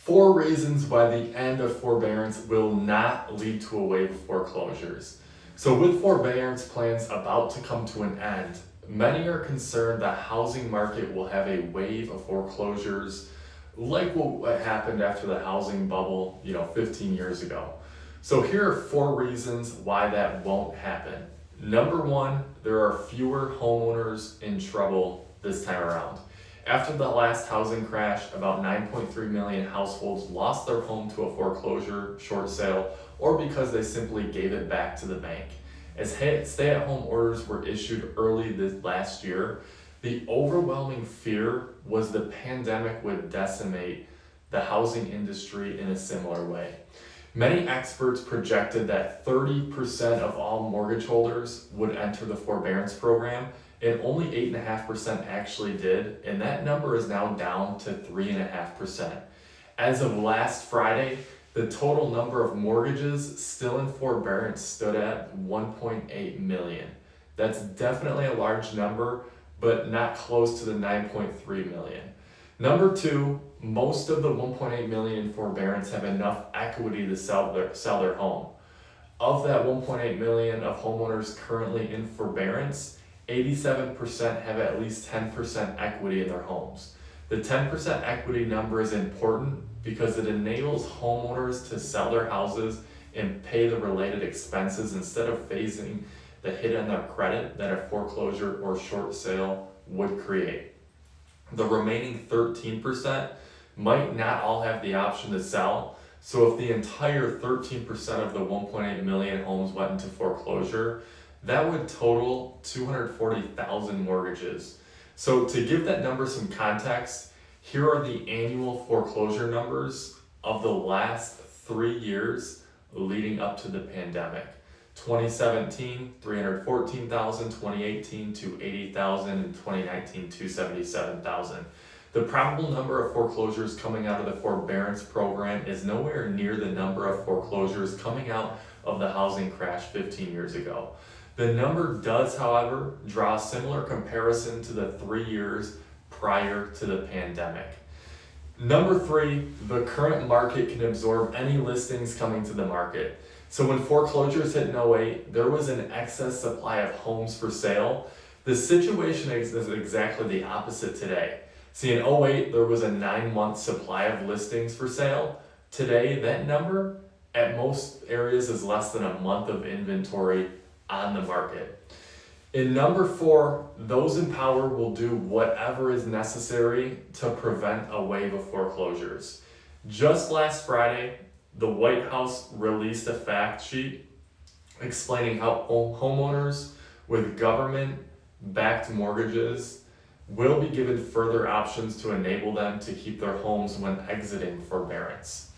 4 reasons why the end of forbearance will not lead to a wave of foreclosures. So, with forbearance plans about to come to an end, many are concerned the housing market will have a wave of foreclosures like what happened after the housing bubble, 15 years ago. So, here are 4 reasons why that won't happen. Number 1, there are fewer homeowners in trouble this time around. After the last housing crash, about 9.3 million households lost their home to a foreclosure, short sale, or because they simply gave it back to the bank. As stay-at-home orders were issued early this last year, the overwhelming fear was the pandemic would decimate the housing industry in a similar way. Many experts projected that 30% of all mortgage holders would enter the forbearance program, and only 8.5% actually did, and that number is now down to 3.5%. As of last Friday, the total number of mortgages still in forbearance stood at 1.8 million. That's definitely a large number, but not close to the 9.3 million. Number 2, most of the 1.8 million in forbearance have enough equity to sell their home. Of that 1.8 million of homeowners currently in forbearance, 87% have at least 10% equity in their homes. The 10% equity number is important because it enables homeowners to sell their houses and pay the related expenses instead of facing the hit on their credit that a foreclosure or short sale would create. The remaining 13% might not all have the option to sell, so if the entire 13% of the 1.8 million homes went into foreclosure, that would total 240,000 mortgages. So to give that number some context, here are the annual foreclosure numbers of the last 3 years leading up to the pandemic. 2017, 314,000, 2018, 280,000, and 2019, 277,000. The probable number of foreclosures coming out of the forbearance program is nowhere near the number of foreclosures coming out of the housing crash 15 years ago. The number does, however, draw a similar comparison to the 3 years prior to the pandemic. Number 3, the current market can absorb any listings coming to the market. So when foreclosures hit in 2008, there was an excess supply of homes for sale. The situation is exactly the opposite today. See, in 2008, there was a 9-month supply of listings for sale. Today, that number at most areas is less than a month of inventory on the market. In number 4, those in power will do whatever is necessary to prevent a wave of foreclosures. Just last Friday, the White House released a fact sheet explaining how homeowners with government-backed mortgages will be given further options to enable them to keep their homes when exiting forbearance.